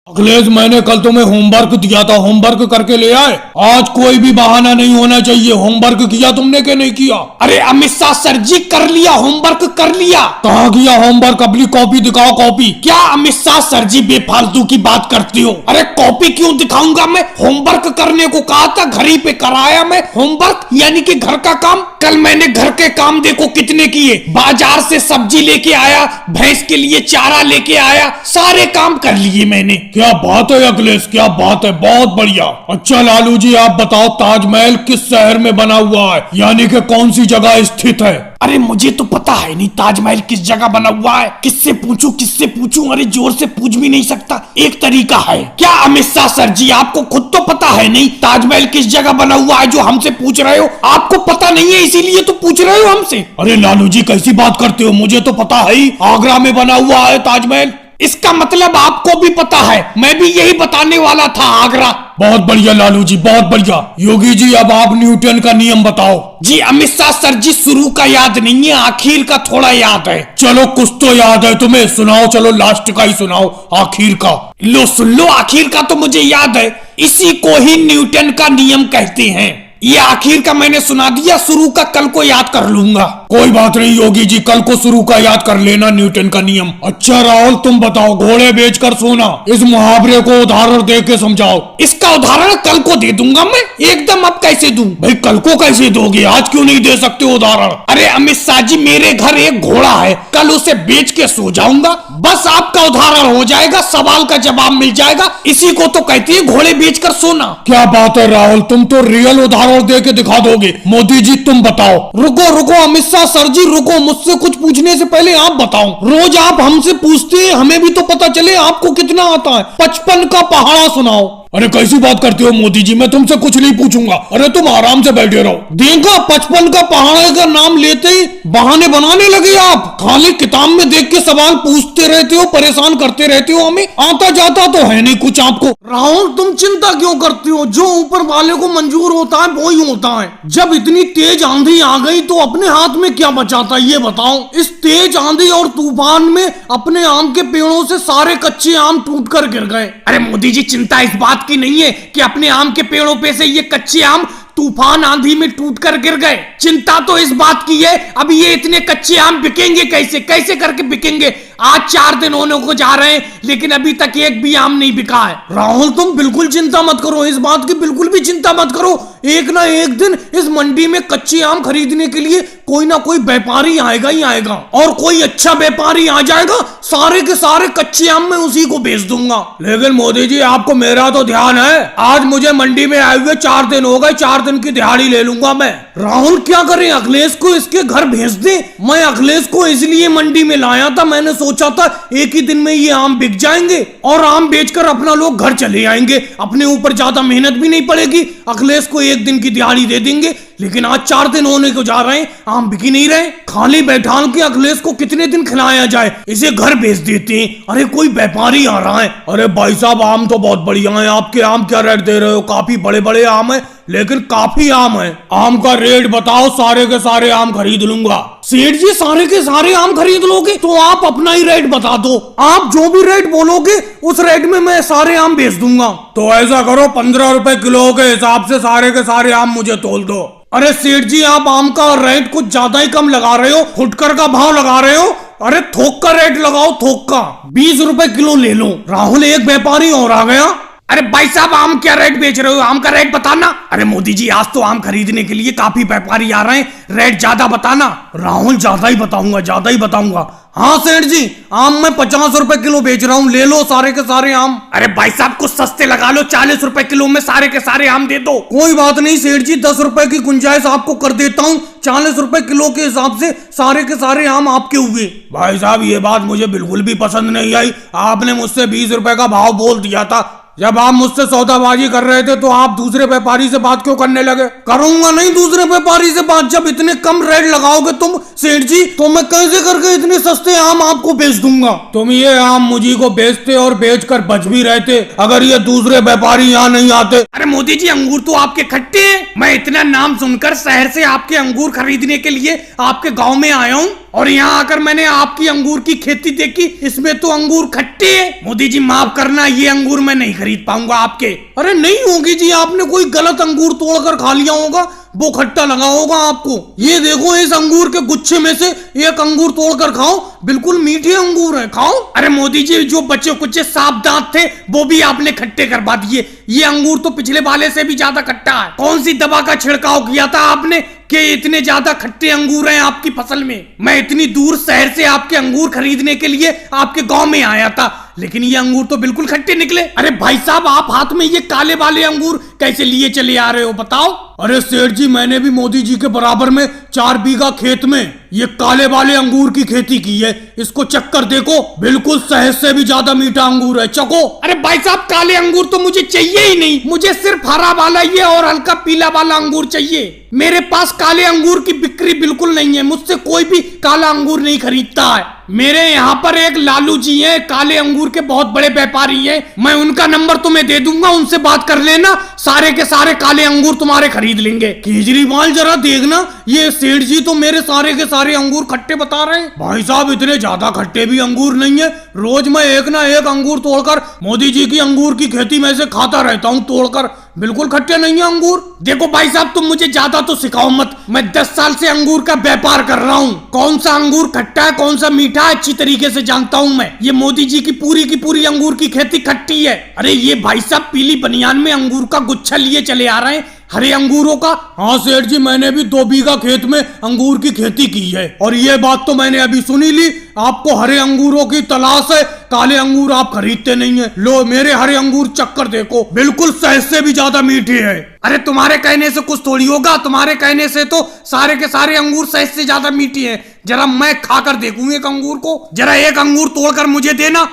अखिलेश, मैंने कल तुम्हें होमवर्क दिया था, होमवर्क करके ले आए। आज कोई भी बहाना नहीं होना चाहिए। होमवर्क किया तुमने कि नहीं किया? अरे अमित शाह सर जी, कर लिया, होमवर्क कर लिया। कहाँ किया होमवर्क? अपनी कॉपी दिखाओ, कॉपी। क्या अमित शाह सर जी बेफालतू की बात करती हो? अरे कॉपी क्यों दिखाऊंगा मैं? होमवर्क करने को कहा था, घर ही पे कराया मैं होमवर्क, यानी कि घर का काम। कल मैंने घर के काम देखो कितने किए। बाजार से सब्जी लेके आया, भैंस के लिए चारा लेके आया, सारे काम कर लिए मैंने। क्या बात है अखिलेश, क्या बात है, बहुत बढ़िया। अच्छा लालू जी, आप बताओ ताजमहल किस शहर में बना हुआ है, यानी कि कौन सी जगह स्थित है? अरे मुझे तो पता है नहीं ताजमहल किस जगह बना हुआ है। किससे पूछूं, किससे पूछूं? अरे जोर से पूछ भी नहीं सकता, एक तरीका है। क्या अमित शाह सर जी, आपको खुद तो पता है नहीं ताजमहल किस जगह बना हुआ है जो हमसे पूछ रहे हो? आपको पता नहीं है इसीलिए तो पूछ रहे हो हमसे। अरे लालू जी, कैसी बात करते हो? मुझे तो पता है ही, आगरा में बना हुआ है ताजमहल। इसका मतलब आपको भी पता है। मैं भी यही बताने वाला था, आगरा। बहुत बढ़िया लालू जी, बहुत बढ़िया। योगी जी, अब आप न्यूटन का नियम बताओ। जी अमित शाह सर जी, शुरू का याद नहीं है, आखिर का थोड़ा याद है। चलो कुछ तो याद है तुम्हें, सुनाओ। चलो लास्ट का ही सुनाओ, आखिर का। लो सुन लो, आखिर का तो मुझे याद है। इसी को ही न्यूटन का नियम कहते हैं। ये आखिर का मैंने सुना दिया, शुरू का कल को याद कर लूंगा। कोई बात नहीं योगी जी, कल को शुरू का याद कर लेना, न्यूटन का नियम। अच्छा राहुल, तुम बताओ, घोड़े बेचकर सोना, इस मुहावरे को उदाहरण दे के समझाओ। इसका उदाहरण कल को दे दूंगा मैं, एकदम। अब कैसे दूं? भाई कल को कैसे दोगे, आज क्यों नहीं दे सकते उदाहरण? अरे अमित शाह जी, मेरे घर एक घोड़ा है, कल उसे बेच के सो जाऊंगा, बस आपका उदाहरण हो जाएगा, सवाल का जवाब मिल जाएगा। इसी को तो कहते हैं घोड़े बेचकर सोना। क्या बात है राहुल, तुम तो रियल उदाहरण दे के दिखा दोगे। मोदी जी तुम बताओ। रुको रुको अमित शाह सर जी, रुको। मुझसे कुछ पूछने से पहले आप बताओ। रोज आप हमसे पूछते हैं, हमें भी तो पता चले आपको कितना आता है। 55 का पहाड़ा सुनाओ। अरे कैसी बात करते हो मोदी जी, मैं तुमसे कुछ नहीं पूछूंगा। अरे तुम आराम से बैठे रहो। देखा, 55 का पहाड़े का नाम लेते ही बहाने बनाने लगे आप। खाली किताब में देख के सवाल पूछते रहते हो, परेशान करते रहते हो हमें। आता जाता तो है नहीं कुछ आपको। राहुल, तुम चिंता क्यों करती हो? जो ऊपर वाले को मंजूर होता है वो ही होता है। जब इतनी तेज आंधी आ गई तो अपने हाथ में क्या बचा था ये बताओ? इस तेज आंधी और तूफान में अपने आम के पेड़ों से सारे कच्चे आम टूट कर गिर गए। अरे मोदी जी, चिंता इस बात की नहीं है कि अपने आम के पेड़ों पे से ये कच्चे आम तूफान आंधी में टूटकर गिर गए। चिंता तो इस बात की है, अब ये इतने कच्चे आम बिकेंगे कैसे? कैसे करके बिकेंगे? आज 4 दिन होने को जा रहे हैं, लेकिन अभी तक एक भी आम नहीं बिका है। राहुल, तुम बिल्कुल चिंता मत करो, इस बात की बिल्कुल भी चिंता मत करो। एक ना एक दिन इस मंडी में कच्चे आम खरीदने के लिए कोई ना कोई व्यापारी आएगा ही आएगा, और कोई अच्छा व्यापारी आ जाएगा, सारे के सारे कच्चे आम मैं उसी को बेच दूंगा। लेकिन मोदी जी, आपको मेरा तो ध्यान है। आज मुझे मंडी में आए हुए 4 दिन हो गए, 4 दिन की दिहाड़ी ले लूंगा मैं। राहुल, क्या करें? अखिलेश को इसके घर भेज दे। मैं अखिलेश को इसलिए मंडी में लाया था, मैंने सोचा था एक ही दिन में ये आम बिक जाएंगे और आम बेचकर अपना लोग घर चले आएंगे। अपने ऊपर ज्यादा मेहनत भी नहीं पड़ेगी, अखिलेश को 1 दिन की दिहाड़ी दे देंगे। लेकिन आज 4 दिन होने को जा रहे हैं, आम बिक ही नहीं रहे। खाली बैठाल के अखिलेश को कितने दिन खिलाया जाए? इसे घर भेज देते हैं। अरे कोई व्यापारी आ रहा है। अरे भाई साहब, आम तो बहुत बढ़िया है। आपके आम क्या रेट दे रहे हो? काफी बड़े बड़े आम है, लेकिन काफी आम है। आम का रेट बताओ, सारे के सारे आम खरीद लूंगा। सेठ जी, सारे के सारे आम खरीद लोगे तो आप अपना ही रेट बता दो। आप जो भी रेट बोलोगे उस रेट में मैं सारे आम बेच दूंगा। तो ऐसा करो, 15 रुपए किलो के हिसाब से सारे के सारे आम मुझे तोल दो। अरे सेठ जी, आप आम का रेट कुछ ज्यादा ही कम लगा रहे हो, फुटकर का भाव लगा रहे हो। अरे थोक का रेट लगाओ, थोक का 20 रुपए किलो ले लो। राहुल, एक व्यापारी और आ गया। अरे भाई साहब, आम क्या रेट बेच रहे हो? आम का रेट बताना। अरे मोदी जी, आज तो आम खरीदने के लिए काफी व्यापारी आ रहे हैं, रेट ज्यादा बताना। राहुल, ज्यादा ही बताऊंगा, ज्यादा ही बताऊंगा। हाँ सेठ जी, आम मैं 50 रुपए किलो बेच रहा हूँ, ले लो सारे के सारे आम। अरे भाई साहब, कुछ सस्ते लगा लो, 40 रुपए किलो में सारे के सारे आम दे दो। कोई बात नहीं सेठ जी, 10 रुपए की गुंजाइश आपको कर देता हूँ। 40 रुपए किलो के हिसाब से सारे के सारे आम आपके हुए। भाई साहब, ये बात मुझे बिल्कुल भी पसंद नहीं आई। आपने मुझसे 20 रुपए का भाव बोल दिया था। जब आप मुझसे सौदाबाजी कर रहे थे तो आप दूसरे व्यापारी से बात क्यों करने लगे? करूंगा नहीं दूसरे व्यापारी से बात। जब इतने कम रेट लगाओगे तुम सेठ जी, तो मैं कैसे करके इतने सस्ते आम आपको बेच दूंगा। तुम ये आम मुझी को बेचते और बेचकर बच भी रहते अगर ये दूसरे व्यापारी यहाँ नहीं आते। अरे मोदी जी, अंगूर तो आपके खट्टे हैं। मैं इतना नाम सुनकर शहर से आपके अंगूर खरीदने के लिए आपके गाँव में आया हूँ। और यहाँ आकर मैंने आपकी अंगूर की खेती देखी, इसमें तो अंगूर खट्टे हैं। मोदी जी माफ करना, ये अंगूर मैं नहीं खरीद पाऊंगा आपके। अरे नहीं होगी जी, आपने कोई गलत अंगूर तोड़कर खा लिया होगा, वो खट्टा लगा होगा आपको। ये देखो, इस अंगूर के गुच्छे में से एक अंगूर तोड़कर खाओ, बिल्कुल मीठे अंगूर है, खाओ। अरे मोदी जी, जो बच्चे कुछ साफ दांत थे वो भी आपने खट्टे करवा दिए। ये अंगूर तो पिछले वाले से भी ज्यादा खट्टा है। कौन सी दवा का छिड़काव किया था आपने कि इतने ज्यादा खट्टे अंगूर हैं आपकी फसल में? मैं इतनी दूर शहर से आपके अंगूर खरीदने के लिए आपके गांव में आया था, लेकिन ये अंगूर तो बिल्कुल खट्टे निकले। अरे भाई साहब, आप हाथ में ये काले वाले अंगूर कैसे लिए चले आ रहे हो, बताओ? अरे सेठ जी, मैंने भी मोदी जी के बराबर में 4 बीघा खेत में ये काले वाले अंगूर की खेती की है। इसको चक्कर देखो, बिल्कुल शहद से भी ज्यादा मीठा अंगूर है, चखो। अरे भाई साहब, काले अंगूर तो मुझे चाहिए ही नहीं, मुझे सिर्फ हरा वाला ये और हल्का पीला वाला अंगूर चाहिए। मेरे पास काले अंगूर की बिक्री बिल्कुल नहीं है, मुझसे कोई भी काला अंगूर नहीं खरीदता है। मेरे यहाँ पर एक लालू जी हैं, काले अंगूर के बहुत बड़े व्यापारी हैं, मैं उनका नंबर तुम्हें दे दूंगा, उनसे बात कर लेना, सारे के सारे काले अंगूर तुम्हारे खरीद लेंगे। केजरीवाल जरा देखना, ये सेठ जी तो मेरे सारे के सारे अंगूर खट्टे बता रहे हैं। भाई साहब, इतने ज्यादा खट्टे भी अंगूर नहीं है, रोज मैं एक ना एक अंगूर तोड़कर मोदी जी की अंगूर की खेती में से खाता रहता हूँ तोड़कर, बिल्कुल खट्टे नहीं है अंगूर। देखो भाई साहब, तुम मुझे ज्यादा तो सिखाओ मत, मैं 10 साल से अंगूर का व्यापार कर रहा हूँ। कौन सा अंगूर खट्टा है, कौन सा मीठा है, अच्छी तरीके से जानता हूँ मैं। ये मोदी जी की पूरी अंगूर की खेती खट्टी है। अरे ये भाई साहब पीली बनियान में अंगूर का गुच्छा लिए चले आ रहे हैं, हरे अंगूरों का। हाँ सेठ जी, मैंने भी 2 बीघा खेत में अंगूर की खेती की है, और ये बात तो मैंने अभी सुनी ली, आपको हरे अंगूरों की तलाश है, काले अंगूर आप खरीदते नहीं है। लो मेरे हरे अंगूर चक्कर देखो, बिल्कुल शहद से भी ज्यादा मीठे हैं। अरे तुम्हारे कहने से कुछ थोड़ी होगा, तुम्हारे कहने से तो सारे के सारे अंगूर शहद से ज्यादा मीठे हैं। जरा मैं खाकर देखूं एक अंगूर को, जरा एक अंगूर तोड़कर मुझे देना।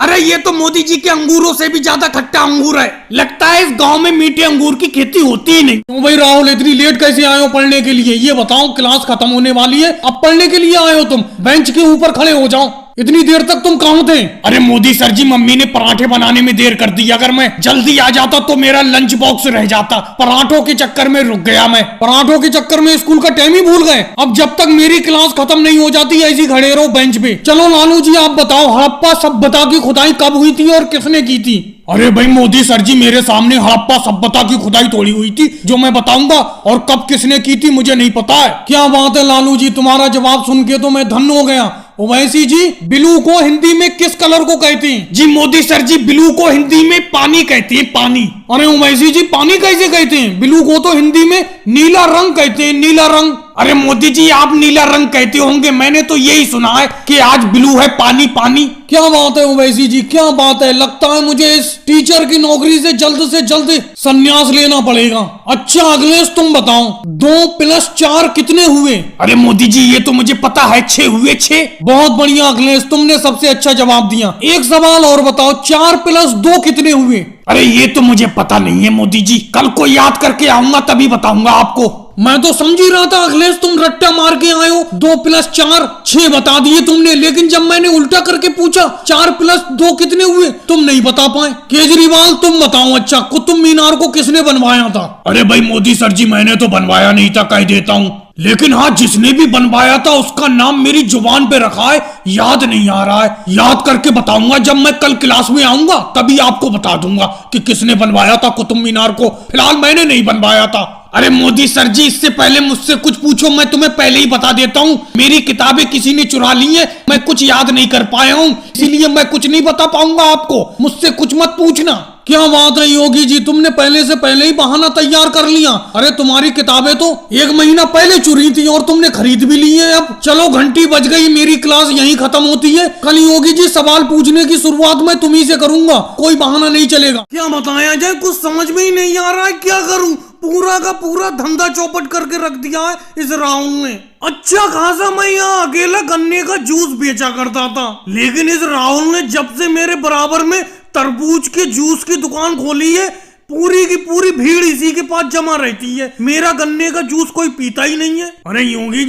अरे ये तो मोदी जी के अंगूरों से भी ज्यादा खट्टा अंगूर है, लगता है इस गांव में मीठे अंगूर की खेती होती ही नहीं। क्यों भाई राहुल, इतनी लेट कैसे आए हो पढ़ने के लिए? ये बताओ, क्लास खत्म होने वाली है, अब पढ़ने के लिए आए हो तुम? बेंच के ऊपर खड़े हो जाओ, इतनी देर तक तुम कहाँ थे? अरे मोदी सर जी, मम्मी ने पराठे बनाने में देर कर दी, अगर मैं जल्दी आ जाता तो मेरा लंच बॉक्स रह जाता, पराठों के चक्कर में रुक गया मैं। पराठों के चक्कर में स्कूल का टाइम ही भूल गए? अब जब तक मेरी क्लास खत्म नहीं हो जाती ऐसे ही खड़े रहो बेंच पे। चलो लालू जी, आप बताओ, हड़प्पा सभ्यता की खुदाई कब हुई थी और किसने की थी? अरे भाई मोदी सर जी, मेरे सामने हड़प्पा सभ्यता की खुदाई थोड़ी हुई थी जो मैं बताऊंगा, और कब किसने की थी मुझे नहीं पता है। क्या बात है लालू जी, तुम्हारा जवाब सुन के तो मैं धन्य हो गया। ओवैसी जी, ब्लू को हिंदी में किस कलर को कहते हैं? जी मोदी सर जी, ब्लू को हिंदी में पानी कहते हैं, पानी। अरे ओवैसी जी, पानी कैसे कहते हैं? ब्लू को तो हिंदी में नीला रंग कहते हैं, नीला रंग। अरे मोदी जी, आप नीला रंग कहते होंगे, मैंने तो यही सुना है कि आज ब्लू है पानी, पानी। क्या बात है ओवैसी जी, क्या बात है, लगता है मुझे इस टीचर की नौकरी से जल्द संन्यास लेना पड़ेगा। अच्छा अखिलेश, तुम बताओ, 2 + 4 कितने हुए? अरे मोदी जी, ये तो मुझे पता है, 6 हुए, 6। बहुत बढ़िया अखिलेश, तुमने सबसे अच्छा जवाब दिया। एक सवाल और बताओ, 4 + 2 कितने हुए? अरे ये तो मुझे पता नहीं है मोदी जी, कल को याद करके आऊंगा तभी बताऊंगा आपको। मैं तो समझ ही रहा था अखिलेश तुम रट्टा मार के आए हो, 2 + 4 6 बता दिए तुमने, लेकिन जब मैंने उल्टा करके पूछा 4 + 2 कितने हुए, तुम नहीं बता पाए। केजरीवाल तुम बताओ, अच्छा कुतुब मीनार को किसने बनवाया था? अरे भाई मोदी सर जी, मैंने तो बनवाया नहीं था, कह देता हूँ, लेकिन हाँ, जिसने भी बनवाया था उसका नाम मेरी जुबान पे रखा है, याद नहीं आ रहा है, याद करके बताऊंगा जब मैं कल क्लास में आऊंगा, तभी आपको बता दूंगा कि किसने बनवाया था कुतुब मीनार को। फिलहाल मैंने नहीं बनवाया था। अरे मोदी सर जी, इससे पहले मुझसे कुछ पूछो, मैं तुम्हें पहले ही बता देता हूँ, मेरी किताबें किसी ने चुरा ली हैं, मैं कुछ याद नहीं कर पाया हूँ, इसीलिए मैं कुछ नहीं बता पाऊंगा आपको, मुझसे कुछ मत पूछना। क्या बात है योगी जी, तुमने पहले से पहले ही बहाना तैयार कर लिया। अरे तुम्हारी किताबें तो 1 महीना पहले चुरी थी और तुमने खरीद भी ली है। अब चलो, घंटी बज गई, मेरी क्लास यहीं खत्म होती है। कल योगी जी सवाल पूछने की शुरुआत मैं तुम्ही से करूंगा, कोई बहाना नहीं चलेगा। क्या बताया जाए, कुछ समझ में ही नहीं आ रहा है, क्या करूं? पूरा का पूरा धंधा चौपट करके रख दिया है इस राहुल ने। अच्छा खासा मैं यहाँ अकेला गन्ने का जूस बेचा करता था, लेकिन इस राहुल ने जब से मेरे बराबर में तरबूज के जूस की दुकान खोली है, पूरी की पूरी भीड़ इसी के पास जमा रहती है, मेरा गन्ने का जूस कोई पीता ही नहीं है। अरे योगी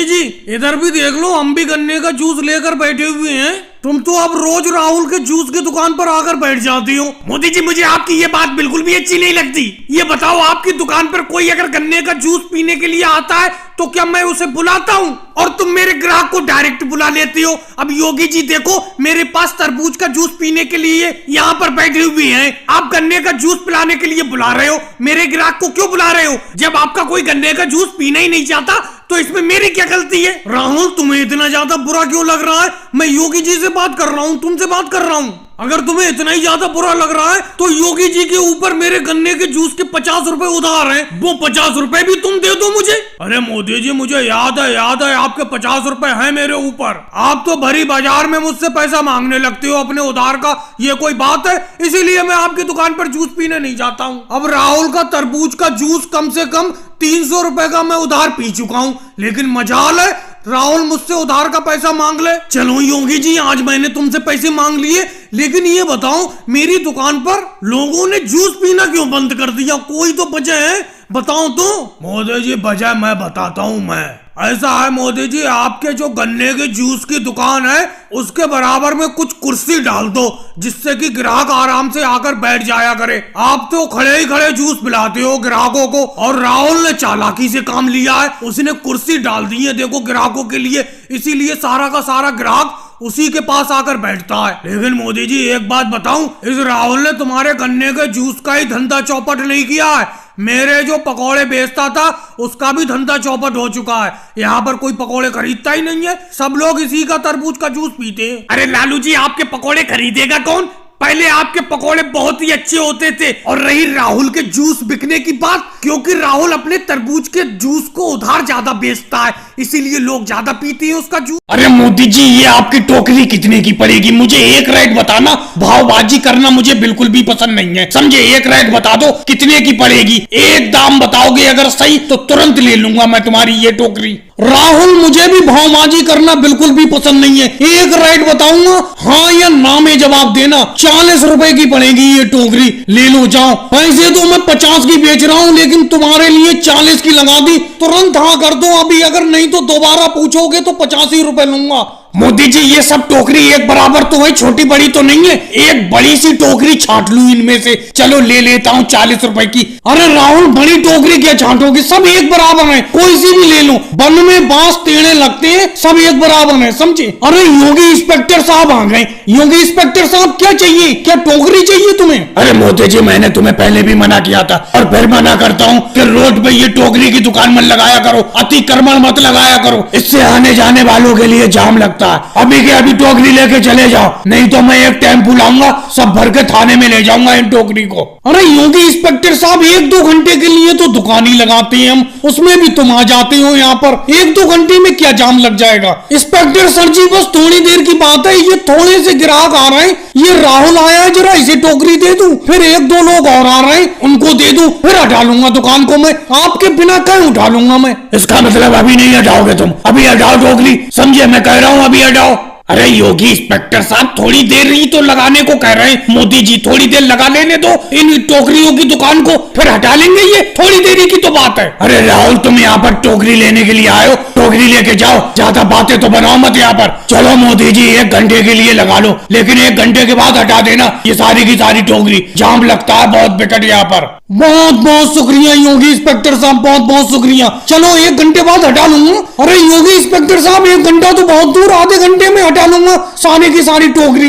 जी, इधर भी देख लो, हम भी गन्ने का जूस लेकर बैठे हुए हैं। तुम तो अब रोज राहुल के जूस की दुकान पर आकर बैठ जाती हो। मोदी जी मुझे आपकी ये बात बिल्कुल भी अच्छी नहीं लगती। ये बताओ आपकी दुकान पर कोई अगर गन्ने का जूस पीने के लिए आता है तो क्या मैं उसे बुलाता हूँ और तुम मेरे ग्राहक को डायरेक्ट बुला लेती हो। अब योगी जी देखो मेरे पास तरबूज का जूस पीने के लिए यहाँ पर बैठे हुए हैं, आप गन्ने का जूस पिलाने के लिए बुला रहे हो। मेरे ग्राहक को क्यों बुला रहे हो? जब आपका कोई गन्ने का जूस पीना ही नहीं चाहता तो इसमें मेरी क्या गलती है? राहुल तुम्हें इतना ज्यादा बुरा क्यों लग रहा है? मैं योगी जी से बात कर रहा हूँ, तुमसे बात कर रहा हूँ। अगर तुम्हें इतना ही ज्यादा बुरा लग रहा है तो योगी जी के ऊपर मेरे गन्ने के जूस के 50 रुपए उधार हैं, वो 50 रुपए भी तुम दे दो मुझे। अरे मोदी जी मुझे याद है आपके 50 रुपए हैं मेरे ऊपर। आप तो भरी बाजार में मुझसे पैसा मांगने लगते हो अपने उधार का, ये कोई बात है? इसीलिए मैं आपकी दुकान पर जूस पीने नहीं जाता हूँ। अब राहुल का तरबूज का जूस कम से कम 300 रुपए का मैं उधार पी चुका हूँ, लेकिन मजाल है राहुल मुझसे उधार का पैसा मांग ले। चलो योगी जी आज मैंने तुमसे पैसे मांग लिए, लेकिन ये बताओ मेरी दुकान पर लोगों ने जूस पीना क्यों बंद कर दिया? कोई तो वजह है, बताओ तो। मोदी जी वजह मैं बताता हूँ। मैं ऐसा है मोदी जी, आपके जो गन्ने के जूस की दुकान है उसके बराबर में कुछ कुर्सी डाल दो जिससे कि ग्राहक आराम से आकर बैठ जाया करे। आप तो खड़े ही खड़े जूस पिलाते हो ग्राहकों को, और राहुल ने चालाकी से काम लिया है, उसने कुर्सी डाल दी है देखो ग्राहकों के लिए, इसीलिए सारा का सारा ग्राहक उसी के पास आकर बैठता है। लेकिन मोदी जी एक बात बताऊं, इस राहुल ने तुम्हारे गन्ने के जूस का ही धंधा चौपट नहीं किया है, मेरे जो पकोड़े बेचता था उसका भी धंधा चौपट हो चुका है। यहाँ पर कोई पकोड़े खरीदता ही नहीं है, सब लोग इसी का तरबूज का जूस पीते हैं। अरे लालू जी आपके पकोड़े खरीदेगा कौन? पहले आपके पकोड़े बहुत ही अच्छे होते थे। और रही राहुल के जूस बिकने की बात, क्योंकि राहुल अपने तरबूज के जूस को उधार ज्यादा बेचता है, इसीलिए लोग ज्यादा पीते हैं उसका जूस। अरे मोदी जी ये आपकी टोकरी कितने की पड़ेगी? मुझे एक रेट बताना, भावबाजी करना मुझे बिल्कुल भी पसंद नहीं है, समझे? एक रेट बता दो कितने की पड़ेगी। एक दाम बताओगे अगर सही तो तुरंत ले लूंगा मैं तुम्हारी ये टोकरी। राहुल मुझे भी भावबाजी करना बिल्कुल भी पसंद नहीं है, एक रेट बताऊंगा हाँ या ना में जवाब देना। 40 रुपए की पड़ेगी ये टोकरी, ले लो जाओ। पैसे तो मैं 50 की बेच रहा हूँ लेकिन तुम्हारे लिए 40 की लगा दी, तुरंत हाँ कर दो अभी, अगर नहीं तो दोबारा पूछोगे तो 85 ही रुपए लूंगा। मोदी जी ये सब टोकरी एक बराबर तो है, छोटी बड़ी तो नहीं है, एक बड़ी सी टोकरी छांट लूं इनमें से, चलो ले लेता हूँ 40 रुपए की। अरे राहुल बड़ी टोकरी क्या छांटोगे, सब एक बराबर है, कोई सी भी ले लो, वन में बांस टेढ़े लगते हैं, सब एक बराबर है, समझे? अरे योगी इंस्पेक्टर साहब आ गए। योगी इंस्पेक्टर साहब क्या चाहिए, क्या टोकरी चाहिए तुम्हें? अरे मोदी जी मैंने तुम्हें पहले भी मना किया था और फिर मना करता हूँ कि रोड पे ये टोकरी की दुकान मत लगाया करो, अतिक्रमण मत लगाया करो, इससे आने जाने वालों के लिए जाम लगता। अभी के अभी टोकरी लेके चले जाओ, नहीं तो मैं एक टेम्पू लाऊंगा, सब भर के थाने में ले जाऊंगा इन टोकरी को। अरे योगी इंस्पेक्टर साहब 1-2 घंटे के लिए तो दुकान ही लगाते हैं हम, उसमें भी तुम आ जाते हो यहाँ पर, 1-2 घंटे में क्या जाम लग जाएगा? इंस्पेक्टर सर जी बस थोड़ी देर की बात है, ये थोड़े से ग्राहक आ रहे हैं, ये राहुल आया है जरा इसे टोकरी दे दूं, फिर 1-2 लोग और आ रहे हैं उनको दे दूं, फिर हटा लूंगा दुकान को मैं, आपके बिना कहीं उठा लूंगा मैं। इसका मतलब अभी नहीं हटाओगे तुम? अभी हटाओ टोकरी, समझे? मैं कह रहा हूँ अभी हटाओ। अरे योगी इंस्पेक्टर साहब थोड़ी देर ही तो लगाने को कह रहे हैं, मोदी जी थोड़ी देर लगा लेने दो इन टोकरियों की दुकान को, फिर हटा लेंगे, ये थोड़ी देरी की तो बात है। अरे राहुल तुम यहाँ पर टोकरी लेने के लिए आए हो, टोकरी लेके जाओ, ज्यादा बातें तो बनाओ मत यहाँ पर। चलो मोदी जी 1 घंटे के लिए लगा लो, लेकिन 1 घंटे के बाद हटा देना ये सारी की सारी टोकरी, जाम लगता है बहुत बिकट यहाँ पर। बहुत बहुत शुक्रिया योगी इंस्पेक्टर साहब, बहुत बहुत शुक्रिया। चलो 1 घंटे बाद हटा लूंगा। अरे योगी इंस्पेक्टर साहब 1 घंटा तो बहुत दूर, आधे घंटे में हटा लूंगा सारी की सारी टोकरी।